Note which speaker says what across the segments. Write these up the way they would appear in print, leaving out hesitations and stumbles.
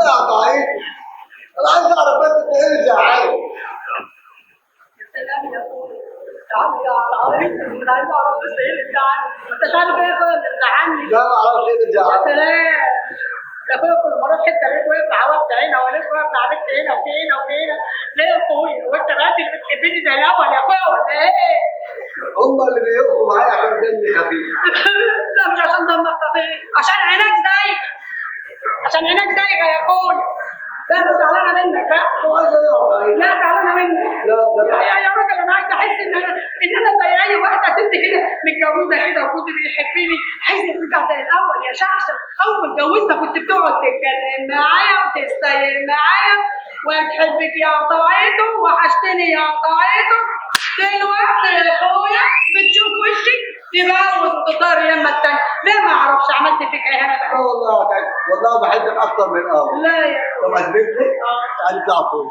Speaker 1: انا يا طعيم انا عايز اعرف بس انت ايه اللي زعلك؟
Speaker 2: يا سلام يا اخويا، تعالى يا طعيم، انا عايز اعرف بس ايه اللي زعلك؟ ما انتش عارف ايه يا اخويا اللي زعلني؟
Speaker 1: لا ما اعرفش ايه اللي
Speaker 2: يا
Speaker 1: زعلك.
Speaker 2: سلام يا اخويا، كل ما اروح حته الاقيك واقف عوضت هنا والاقيك واقف عملت هنا وفي هنا وفي هنا. ليه يا اخويا؟ هو انت بقى اللي بتحبني زي الاول يا اخويا ولا ايه؟
Speaker 1: هم اللي بيقفوا معايا عشان دمي خفيف.
Speaker 2: لا مش عشان دمك خفيف، عشان عينك زايغه. عشان عينك زايغه يا اخويا. لا انا زعلانه منك بقى.
Speaker 1: عايز ايه يا طعيم؟
Speaker 2: لا زعلانه منك.
Speaker 1: لا ده
Speaker 2: يا راجل انا عايزه احس ان انا زي اي واحده ست كده متجوزه كده وجوزي بيحبني، عايزه ترجع زي الاول يا شعشع. اول ما اتجوزنا كنت بتقعد تتكلم معايا وتستايل معايا وتحبك يا قطعته وحشتني يا قطعته. دلوقتي يا اخويا بتشوف وشي تبوس وتطار يما التانية. ليه ما اعرفش عملت فيك ايه انا بقى؟
Speaker 1: لا والله يا طعيم والله بحبك اكتر من الاول.
Speaker 2: لا يا
Speaker 1: طب اثبت لك؟ تعالي اطلع فوق.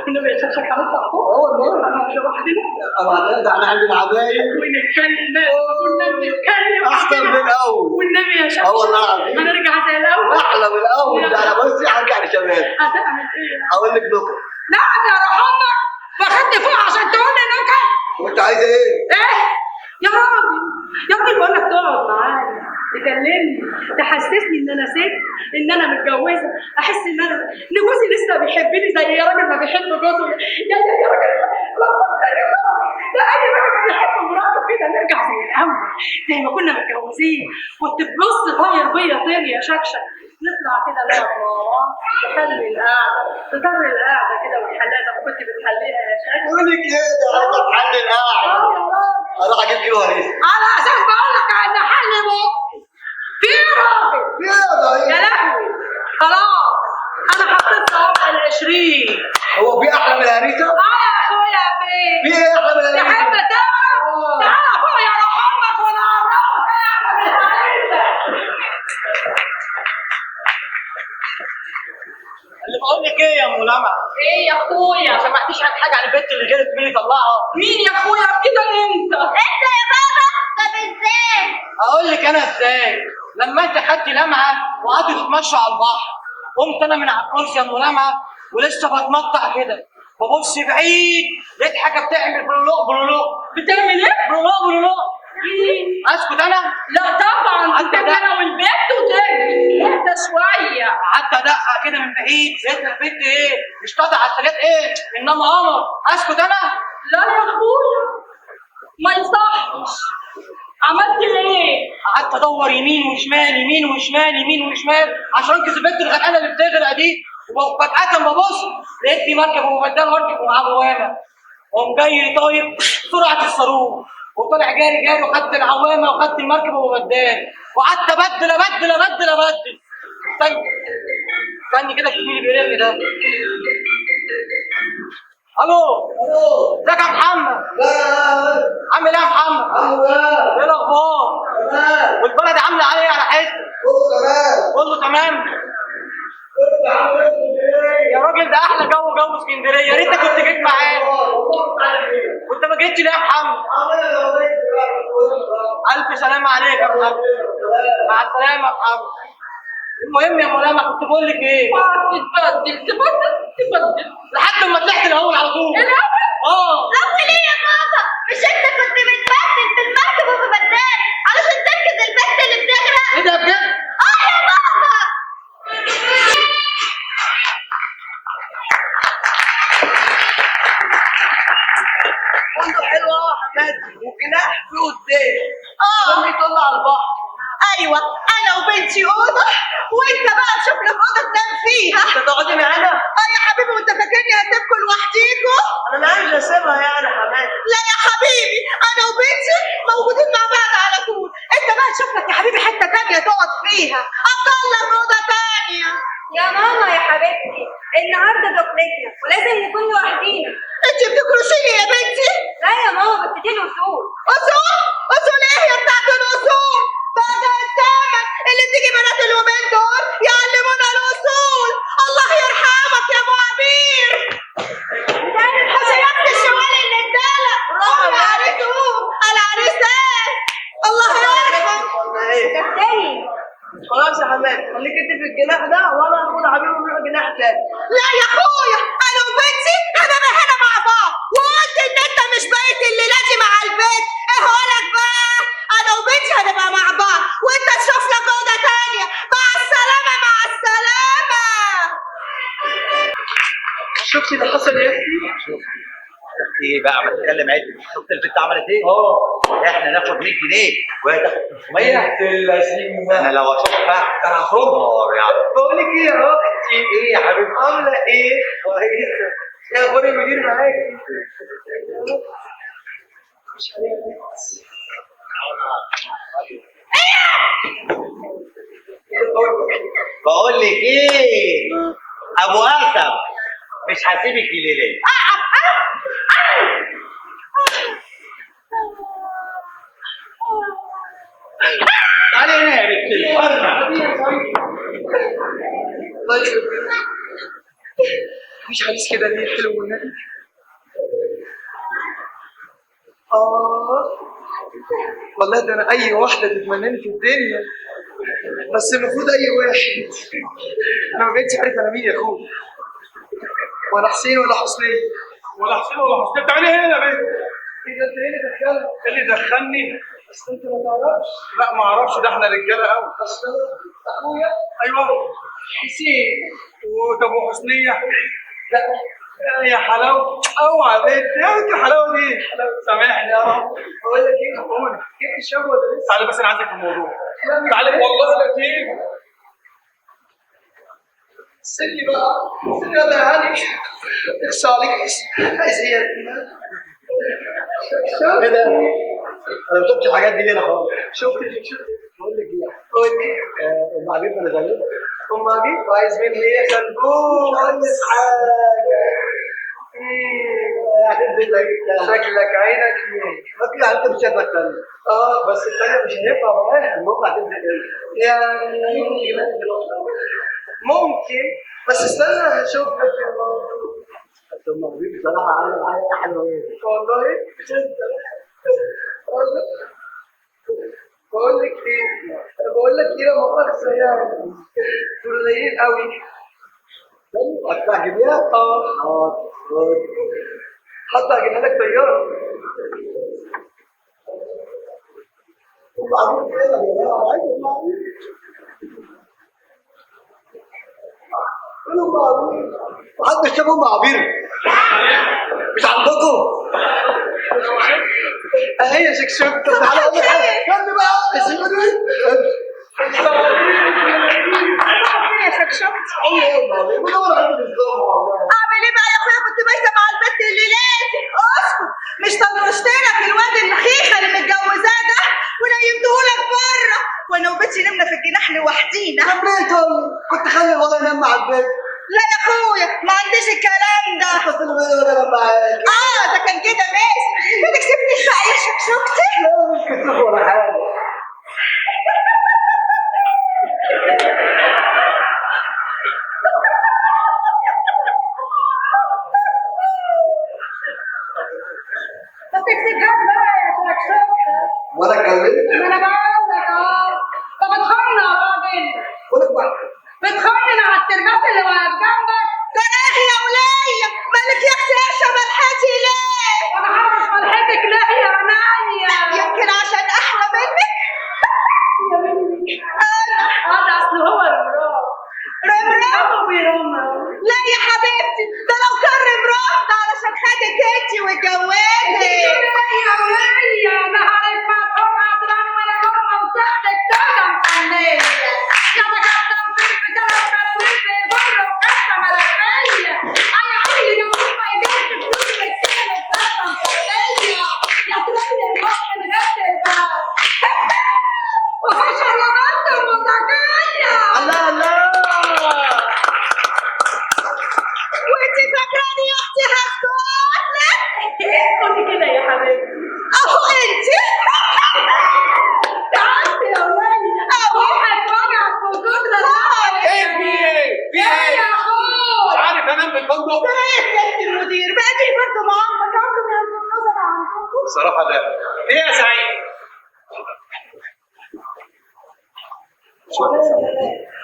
Speaker 2: النبي يا شيخ حضرتك فوق.
Speaker 1: اه والله.
Speaker 2: انا مش لوحدنا.
Speaker 1: طبعا ده احنا عندنا عباية
Speaker 2: ونتكلم كنا بنتكلم
Speaker 1: احسن من الاول.
Speaker 2: والنبي يا شيخ.
Speaker 1: اه والله العظيم.
Speaker 2: هنرجع زي الاول.
Speaker 1: احلى من الاول. ده انا بصي هرجع لشباب.
Speaker 2: هتعمل ايه؟
Speaker 1: هقول لك نكت.
Speaker 2: نعم يا روح امك، واخدني فوق عشان تقول لي نكت.
Speaker 1: وانت عايزه ايه؟
Speaker 2: ايه؟ يا راجل يا ابني بقول لك تقعد معايا تكلمني تحسسني ان انا ست، ان انا متجوزه، احس ان انا ان جوزي لسه بيحبني زي يا راجل ما بيحب جوزه. يا راجل ده اي راجل بيحب مراته كده نرجع زي الاول زي ما كنا متجوزين. كنت تبص طاير بيا طير يا شكشك. نطلع كده نقعد مع بعض نحلي القعده، تطر القعده كده ونحلها زي ما كنت بتحليها يا شكشك.
Speaker 1: بقول لك ايه ده عايزه تحل القعده.
Speaker 2: يا راجل
Speaker 1: اروح اجيب كيلو هريسه.
Speaker 2: على اساس بقول لك عايز احلي بقى في راجل.
Speaker 1: ايه يا ضعيف؟
Speaker 2: يا لهوي خلاص انا حطيت صوابع ال20.
Speaker 1: هو في احلى من الهريسه؟
Speaker 2: يا اخويا
Speaker 1: في
Speaker 2: فين؟
Speaker 1: ايه احلى من
Speaker 2: تحب
Speaker 1: الهريسه؟
Speaker 2: تعرف؟ تعالى فوق يا روح امك وانا اعرفك ايه احلى من الهريسه.
Speaker 3: اللي بقول لك ايه يا ام لمعه؟
Speaker 2: ايه يا اخويا؟
Speaker 3: ما سمعتيش عن حاجه عن البنت اللي جالت مين يطلعها؟
Speaker 2: مين يا اخويا كده انت؟
Speaker 4: انت يا بابا. طب ازاي؟
Speaker 3: اقول لك انا ازاي. لما انت خدتي لمعه وقعدتوا تتمشوا على البحر، قمت انا من على الكرسي يا ام لمعه ولسه بتنطع كده، ببص بعيد لقيت حاجه بتعمل بلولوق بلولوق.
Speaker 2: بتعمل ايه؟
Speaker 3: بلولوق بلولوق. اسكت انا؟
Speaker 2: لا طبعا
Speaker 3: حتى
Speaker 2: انت
Speaker 3: ده.
Speaker 2: انا والبيت وتاني اهدى شويه.
Speaker 3: قعدت ادقق كده من بعيد لقيت البنت ايه؟ مش طالعه على الثلاث ايه؟ انما قمر. اسكت انا؟
Speaker 2: لا يا اخويا ما يصحش. عملت ايه؟
Speaker 3: قعدت ادور يمين وشمال يمين وشمال يمين وشمال عشان انقذ البنت الغرقانه اللي بتغرق دي، وفجاه ببص لقيت في مركب وبدال مركب ومعاه عوامه، قام جاي طاير سرعه الصاروخ وطلع جاري جاري وخدت العوامه وخدت المركب وبدال وقعدت ابدل ابدل ابدل ابدل. استني كده شوفي اللي بيرن ده. الو
Speaker 1: الو.
Speaker 3: ازيك يا محمد؟
Speaker 1: لا
Speaker 3: عامل ايه يا محمد؟
Speaker 1: لا
Speaker 3: ايه الاخبار؟
Speaker 1: تمام.
Speaker 3: والبلد عامله عليه على حس؟
Speaker 1: كله تمام.
Speaker 3: كله تمام.
Speaker 1: انت عامل ايه؟
Speaker 3: يا راجل ده احلى جو اسكندريه، يا ريتك كنت جيت معانا. كنت ما جيتش ليه يا محمد؟ الف سلامه عليك يا محمد. مع السلامه يا محمد. المهم يا مولانا كنت بقول لك ايه؟
Speaker 2: تبدل
Speaker 3: لحد ما طلعت الاول على طول.
Speaker 2: الاول؟
Speaker 4: اول ايه يا بابا؟ مش انت كنت بتبدل في المركب وببدال علشان تنقذ البنت اللي بتغرق؟
Speaker 3: ايه ده بجد؟
Speaker 4: يا بابا.
Speaker 3: فندق حلو قوي يا حماد وجناح فيه قدام. لما يطلع على البحر.
Speaker 4: ايوه انا وبنتي اوضه وانت بقى شوف لك اوضه تنام فيها.
Speaker 3: انت تقعدي معانا؟
Speaker 4: يا حبيبي وانت فاكرني هسيبكم لوحديكوا؟
Speaker 3: انا ما عايز اسيبها يعني يا حماد.
Speaker 4: لا يا حبيبي انا وبنتي موجودين مع بعض على طول. انت بقى شوف لك يا حبيبي حته تانيه تقعد فيها. اطلب اوضه تانيه.
Speaker 5: يا ماما يا حبيبتي النهارده دخلتنا ولازم نكون لوحدينا.
Speaker 4: انت بتكرشيني يا بنتي؟
Speaker 5: لا يا ماما بس دي الاصول.
Speaker 4: اصول؟ اصول ايه يا بتاعت الاصول؟ بقى الزمن اللي بتيجي بنات اليومين دول يعلمونا الاصول. الله يرحمك يا ابو عبير. حسيات الشوال اللي اتدلق. العريس قوم العريسات. الله يرحم.
Speaker 3: ولا ايه؟
Speaker 5: تاني
Speaker 3: خلاص يا حماد خليك انت في الجناح ده وانا هاخد حبيبي ونروح جناح تاني.
Speaker 4: لا يا اخويا، انا وبنتي هنبقى هنا مع بعض، وقلت ان انت مش بايت الليله دي مع البيت. ايه هقولك بقى، انا وبنتي هنبقى مع بعض، وانت تشوف لك اوضه تانيه. مع السلامه مع السلامه.
Speaker 3: شفتي اللي حصل يا اختي؟
Speaker 1: ايه بقى ما تتكلم عدل. شفت البنت عملت ايه؟ احنا ناخد 100 جنيه وهي تاخد 500. اللذينه انا لو اشوفها انا هخرجها يعني.
Speaker 3: بقول لك ايه يا اختي؟
Speaker 1: ايه يا حبيبتي؟
Speaker 3: عامله ايه؟ كويسه. يا اخبار المدير معاكي؟ مش عليك.
Speaker 1: بقول لك ايه؟ ابو اسد مش هسيبك الليله دي. تعالي هنا يا بنت الفرنه.
Speaker 3: الله يخرب مش عايز كده ليه حلو والنبي؟ والله ده انا اي واحده تتمناني في الدنيا، بس المفروض اي واحد. انا ما بقتش عارف انا مين يا اخويا، ولا حسين ولا حسنيه.
Speaker 6: ولا حسين ولا حسين، بتعمل ايه هنا يا بنت؟
Speaker 3: ايه ده انت ايه اللي دخلك؟
Speaker 6: ايه اللي دخلني؟
Speaker 3: اصل انت ما تعرفش.
Speaker 6: لا ما اعرفش، ده احنا رجاله قوي.
Speaker 3: اصل انا اخويا
Speaker 6: ايوه
Speaker 3: حسين.
Speaker 6: وطب وحسنيه؟
Speaker 3: لا
Speaker 6: يا حلاوه، اوعى بنت يا بنت الحلاوه دي. سامحني يا رب.
Speaker 3: بقول لك ايه،
Speaker 6: قول.
Speaker 3: جبت الشاب ولا لسه؟
Speaker 6: تعالى بس انا عايزك في الموضوع.
Speaker 3: لا،
Speaker 6: تعالى والله لا تيجي.
Speaker 3: سيبني بقى، سيبني يلا يا علي. اخصى عليك، عايز ايه؟
Speaker 1: ايه ده؟ انا ما شفتش الحاجات دي هنا خالص.
Speaker 3: شفت
Speaker 1: بقول لك ايه؟
Speaker 3: قول لي.
Speaker 1: ام عبيد انا زيك.
Speaker 3: ام عبيد وعايز مني ايه يا خلبون؟
Speaker 1: عايز حاجه. هتنزل لك
Speaker 3: شكلك عينك مين؟
Speaker 1: ما في انت مش شايفك تاني.
Speaker 3: بس التانية مش هينفع معاها.
Speaker 1: الموقع هتنزل ايه؟
Speaker 3: يعني ممكن، بس استنى اشوف لك الموضوع.
Speaker 1: بس ام عبيد بصراحه عامله معايا احلى ايه؟
Speaker 3: والله بقول لك ايه، بقول لك ايه، لا مؤاخذة يعني دول قليلين قوي.
Speaker 1: هتعجبيها؟
Speaker 3: حتى اجيبها لك طياره.
Speaker 1: ام عبيد كده يا جماعه، عايز ام عبيد. ام عبيد محدش شاف ام عبيد مش عندكم؟
Speaker 3: اهي شكشكت.
Speaker 1: تعالى اقول لك حاجه. استنى بقى سيبوني.
Speaker 4: يا شكشكت،
Speaker 1: ايه يا ام عبيد؟ بدور على النظام والله.
Speaker 4: اعمل ايه بقى يا اخويا؟ كنت بايته مع البت الليلاتي. اسكت، مش طنشت لك الواد الخيخه اللي متجوزاه ده ونيمتهولك بره، وانا وبنتي نمنا في الجناح لوحدينا.
Speaker 1: حبيته كنت خلي الوضع ينام مع البيت.
Speaker 4: لا يا اخويا، ما عنديش الكلام ده.
Speaker 1: اتصل بيا وانا انام معاك.
Speaker 4: ده كان كده ماشي. ما تكسبنيش بقى يا شكشكتي.
Speaker 1: لا مش كسوف ولا حاجه.
Speaker 2: ما تكسبهاش بقى يا شكشكة.
Speaker 1: وانا اتكلمت.
Speaker 2: ما انا بقول لك طب اتخانق يا راجل.
Speaker 1: قولك بقى.
Speaker 2: بتخانق على الترباس اللي واقف جنبك.
Speaker 4: ده ايه يا ولية؟ مالك يا اختي قرشه ملحتي ليه؟
Speaker 2: وانا هعرف ملحتك ليه يا عينيا؟
Speaker 4: يمكن عشان احلى منك.
Speaker 2: يا بنتي ده اصل هو المراد.
Speaker 4: رمرم؟
Speaker 2: بيرمرم.
Speaker 4: لا يا حبيبتي، ده لو كان رمرم ده علشان خدك انتي واتجوزت.
Speaker 2: يا ولية نهارك فتحوا عطران ولا مرة وسحتك سلم فنية. يا بجد في كلام كلامي في بره وقسم ملفية. أنا عمري لو ما قدرت تقول لك كلمة سلم فنية. يا ترى الوقت من غير وخش على بنت المزاجية.
Speaker 3: لا لا،
Speaker 4: وانتي فاكراني يا اختي هسكتلك؟
Speaker 2: قولي كده يا حبيبتي.
Speaker 4: اهو انتي.
Speaker 2: تعالي يا ولية. واحد وجعك في وجود رزاق.
Speaker 6: ايه في ايه؟ في
Speaker 2: ايه
Speaker 6: ايه؟
Speaker 2: يا اخوي؟
Speaker 6: مش عارف انام بالفندق.
Speaker 4: رايك يا انتي المدير بقى دي برضه معاهم برضه من النظر عندكم.
Speaker 6: بصراحه لا. ايه يا سعيد؟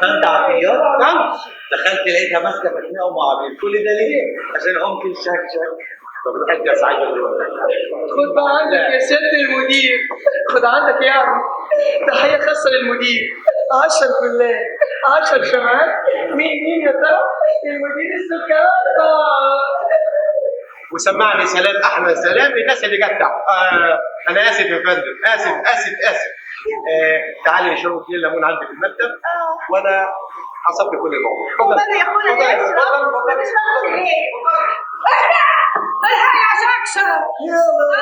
Speaker 1: دخلت عطيات
Speaker 6: نعم.
Speaker 1: دخلت لقيتها ماسكه مكنه ومعابير، كل ده ليه؟ عشان قمت الشك شك. طب الحاج يا سعيد
Speaker 3: خد بقى عندك يا سيادة المدير، خد عندك يا عم تحية خاصة للمدير. 10 بالله 10 شمال. مين يا ترى؟ المدير السكر.
Speaker 6: وسمعني سلام احمد سلام للناس اللي جت تحت. انا اسف يا فندم، اسف. تعالي نشرب كيلو ليمون عندي في المكتب وانا حسبت كل الموضوع.
Speaker 4: اتفضل يا اخويا اشرب. مش فاهم ليه؟
Speaker 2: الحق يا شكشك،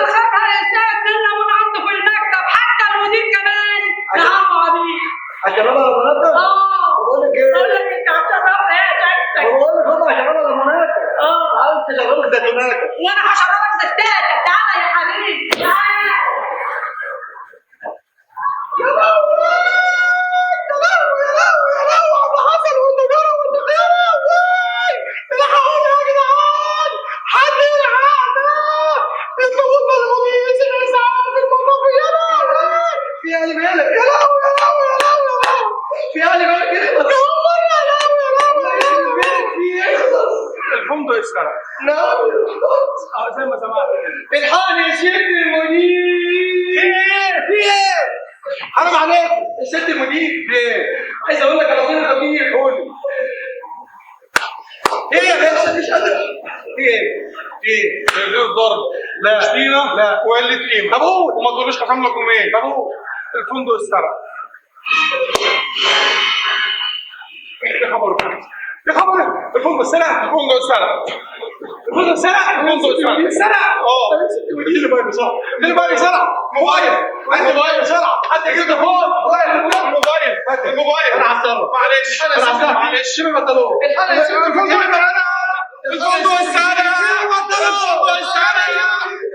Speaker 2: الحقها يا سيد كلنا من عنده في المكتب، حتى المدير كمان نعموا عليه.
Speaker 6: عشان انا المناطق بقول لك ايه؟
Speaker 2: بقول لك انت هتشربنا ايه يا شكشك؟
Speaker 6: بقول لك هم عشان انا المناطق. عايز تشربوا زيتونات.
Speaker 2: وانا هشربك زفتاتك. تعالى يا حبيبي تعالى.
Speaker 4: يا لهوي يا لهوي يا لهوي يا لهوي ابو حسن والنجاره والنجاره. الحقوني يا جدعان، حد يلحقنا. اطلبوا لنا الغميس الاسعاف في المطاف. يا لهوي
Speaker 6: في اهل بالك
Speaker 4: يا لهوي يا لهوي يا لهوي يا لهوي.
Speaker 6: في اهل بالك يخلص.
Speaker 4: يا عمر يا لهوي يا لهوي يا لهوي.
Speaker 6: في يخلص. الفندق اشترى.
Speaker 4: نعم
Speaker 6: زي ما سمعت.
Speaker 3: الحقني يا سيادة المدير.
Speaker 6: في ايه؟ حرام عليك.
Speaker 3: يا سيادة المدير،
Speaker 6: في ايه؟
Speaker 3: عايز اقول لك على خير خطير.
Speaker 6: قول. ايه يا باشا؟ مش قادر. في ايه؟ في ايه؟ غير ضرب. لا مش فينا. لا وقلت قيمه. طب قول. وما تقولوش قسم لكم ايه؟ طب قول. الفندق اتسرق. يا خبر يا خبر الفندق اتسرق. الفندق اتسرق. الفندق اتسرق. الفندق اتسرق. اتسرق. اديني بالي بسرعه. اديني بالي بسرعه. موبايل. عندي موبايل بسرعه. حد يجيب تليفون. موبايل. الموبايل. انا هتصرف. معلش. انا هتصرف. معلش. شيل البنطلون. الفندق اتسرق. الفندق اتسرق.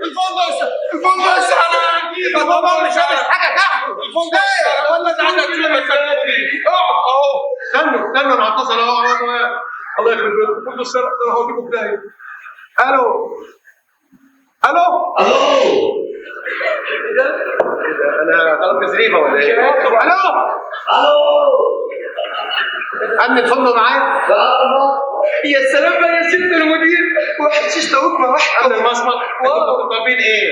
Speaker 6: الفندق اتسرق. الفندق اتسرق. الفندق مش عامل حاجه تحت. الفندق اتسرق. ولا انت عندك شغل اقعد اهو. استنوا انا هتصل اهو. الله يخرب بيتك. الفندق اتسرق. انا هوديكم في داهيه. الو. ايه ده؟ انا طلبت زريبه ولا ايه؟ الو. امن الفندق معايا؟
Speaker 3: يا سلام بقى يا سيادة المدير، واحد شيش طاووق ما راح
Speaker 6: امن المصمت. انتوا طالبين ايه؟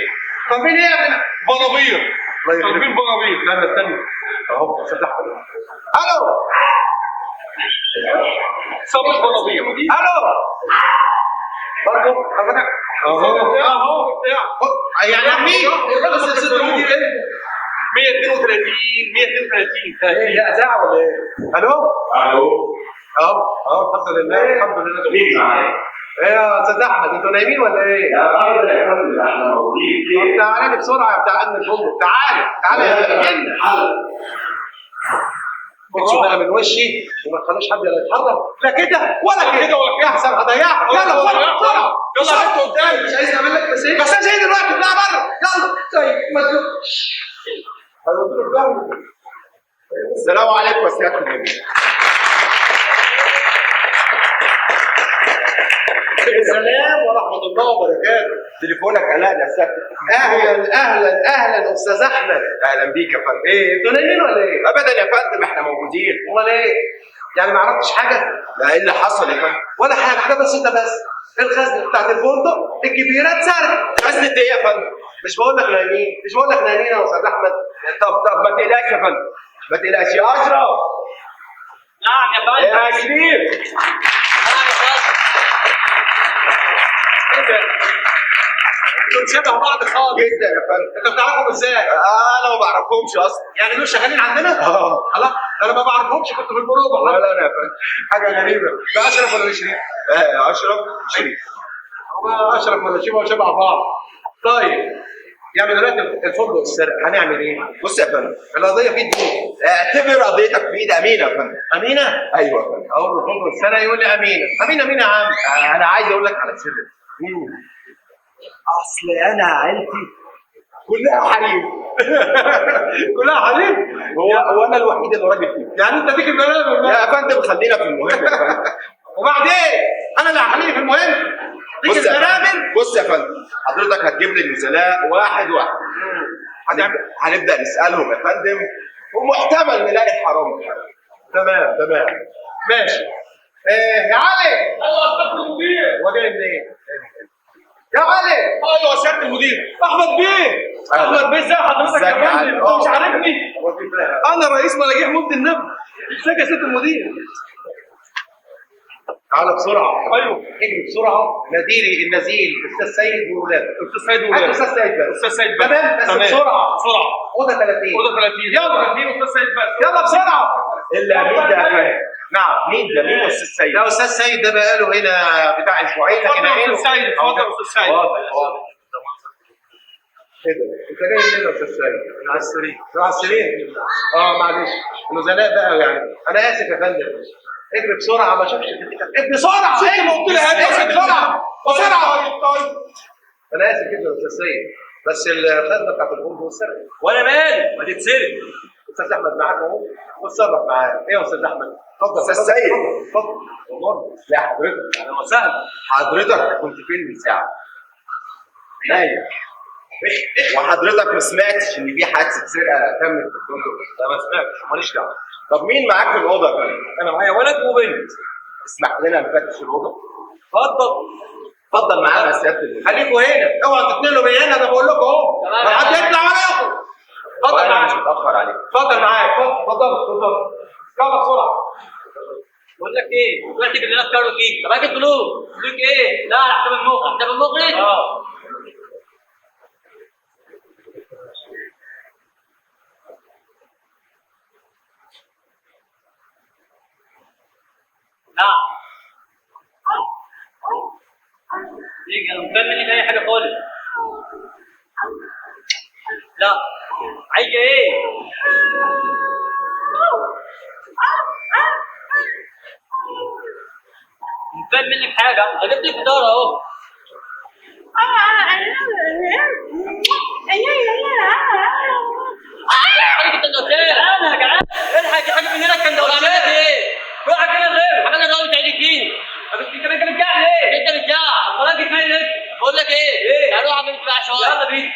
Speaker 6: طالبين ايه يا ابني؟ بنابير. طالبين بنابير. استنى اهو فتحت. الو. صبر بنابير. الو. برضه حضرتك اهو يعني مين؟
Speaker 3: بس يا سيادة المدير
Speaker 6: 132 هي اذاعه ولا ايه؟ الو اهو الحمد لله
Speaker 1: مين معايا؟
Speaker 6: ايه يا استاذ احمد انتوا نايمين ولا ايه؟
Speaker 1: يا راجل يا فندم احنا موجودين.
Speaker 6: طب تعالى بسرعه يا بتاع امن الفندق. تعالى يا ابني. بصوا بقى من وشي وما تخلوش حد يتحرك. لا كده ولا كده يا احسن هضيعك. يلا بسرعه يلا انت قدامي.
Speaker 3: مش عايز اعمل لك مساج؟
Speaker 6: بس ايه دلوقتي؟ اطلع بره يلا.
Speaker 3: طيب ما تروحش.
Speaker 6: السلام عليكم يا سيادة النبي. السلام ورحمة الله وبركاته. تليفونك قلقنا يا سيادة. أهلا أستاذ أحمد. أهلا بيك يا فندم. إيه أنتوا نايمين ولا إيه؟ أبدا يا فندم إحنا موجودين. أمال إيه؟ يعني ما عرفتش حاجة؟ لا إيه اللي حصل يا فندم؟ ولا حاجة بسيطة بس. الخزنة بتاعت الفندق الكبيرة اتسرقت. خزنة إيه يا فندم؟ مش بقول لك نايمين يا أستاذ أحمد. طب ما تقلقش يا فندم. ما تقلقش يا أشرف.
Speaker 3: نعم يا فندم.
Speaker 6: يا شريف. دول شبه بعض خالص جدا يا فندم. انت بتعرفهم ازاي؟ انا ما بعرفهمش اصلا. يعني دول شغالين عندنا؟ خلاص انا ما بعرفهمش كنت في البروفه. لا يا فندم حاجه غريبه. ده اشرف ولا شريف؟ اشرف شريف. هو اشرف ولا شريف شبه بعض. طيب يعني دلوقتي الفندق السرق هنعمل ايه؟ بص يا فندم القضيه في ايدي. اعتبر قضيتك في ايد امينه يا فندم. امينه؟ ايوه يا فندم. اقول له الفندق السرق يقول لي امينه. امينه يا عم. انا عايز اقول لك على سر. اصل انا عيلتي كلها حريم. كلها حريم. هو انا الوحيد اللي راجل فيهم. يعني انت فيك البلد يا فندم. خلينا في المهم يا فندم. وبعدين انا اللي هحليه في المهم. بص يا فندم حضرتك هتجيب لي النزلاء واحد. هنبدا نسالهم يا فندم ومحتمل نلاقي الحرام. تمام ماشي. يا علي.
Speaker 7: ايوه يا سياده المدير.
Speaker 6: هو جاي منين؟ يا علي.
Speaker 7: ايوه يا سياده المدير. احمد بيه. احمد بيه ازي حضرتك
Speaker 6: ازيك
Speaker 7: يا
Speaker 6: يا علي؟
Speaker 7: فندم؟ انت مش عارفني؟
Speaker 6: انا رئيس مراجيح مجد النبي.
Speaker 7: ازيك يا سياده المدير؟
Speaker 6: تعالى بسرعه.
Speaker 7: ايوه.
Speaker 6: اجري بسرعه ناديلي النزيل استاذ سيد وولاده.
Speaker 7: استاذ سيد
Speaker 6: هات
Speaker 7: ولاده.
Speaker 6: استاذ سيد بس.
Speaker 7: استاذ سيد بس.
Speaker 6: تمام بس بسرعه.
Speaker 7: بسرعه.
Speaker 6: اوضه 30.
Speaker 7: اوضه 30.
Speaker 6: يلا.
Speaker 7: 30 استاذ سيد بس.
Speaker 6: يلا بسرعه.
Speaker 1: الا مين ده يا فندم؟ نعم مين ده؟ مين استاذ سيد؟
Speaker 6: ده استاذ سيد ده بقاله هنا بتاع اسبوعين لكن
Speaker 7: اتفضل يا
Speaker 6: عينه.
Speaker 7: استاذ سيد. اتفضل يا استاذ سيد.
Speaker 6: واضح. ايه ده؟ انت جاي منين يا استاذ سيد؟
Speaker 7: على السرير.
Speaker 6: على السرير. معلش نزلاء بقى يعني. انا اسف يا فندم. اجري بسرعه ما اشوفش اجري بسرعه.
Speaker 7: زي ما قلت لي
Speaker 6: اجري بسرعه بسرعه.
Speaker 7: طيب.
Speaker 6: انا اسف جدا يا استاذ سيد بس الخزنه بتاعت الفندق اتسرقت.
Speaker 7: وانا مالي؟ ما تتسرق.
Speaker 6: استاذ احمد معاك اهو واتصرف معاه. ايه يا استاذ احمد؟ اتفضل
Speaker 1: أستاذ سيد.
Speaker 6: اتفضل. والله لا حضرتك
Speaker 7: اهلا وسهلا.
Speaker 1: حضرتك كنت فين من ساعه؟ نايم. وحضرتك ما سمعتش ان في حادثه سرقه تمت في الفندق؟
Speaker 7: لا ما سمعتش، ماليش دعوه.
Speaker 1: طب مين معاك في الاوضه يا فندم؟
Speaker 7: انا معايا ولد وبنت.
Speaker 1: اسمح لنا نفتش الاوضه؟
Speaker 7: اتفضل.
Speaker 1: اتفضل معانا يا سياده المدير.
Speaker 6: خليكوا هنا اوعوا تتنقلوا من هنا. انا بقول لكم اهو
Speaker 7: تمام.
Speaker 6: ما حد يطلع ولا يخرج. اتفضل
Speaker 1: وانا مش
Speaker 6: معايا.
Speaker 1: متاخر عليك.
Speaker 6: اتفضل معايا. اتفضل. يلا بسرعه.
Speaker 3: بقول لك ايه؟ دلوقتي اللي انا افكره فيه، طب هات الفلوس، فلوس ايه؟ لا على حساب المخرج، حساب المخرج؟ لا يجي انا مكمل منك اي حاجه خالص. لا عايزه ايه؟ مكمل منك حاجه، انا جبت لك فطار اهو. عليك السندوتشات. انا جعان. الحق يا حاجه من هنا السندوتشات. ايه؟ روح كده غير حاجه انا قلت عينك دي. انت بتجع ليه؟ انت بتجع. خلاص جيت مالك. بقول لك ايه؟ اروح اعمل بقى شويه. يلا بينا.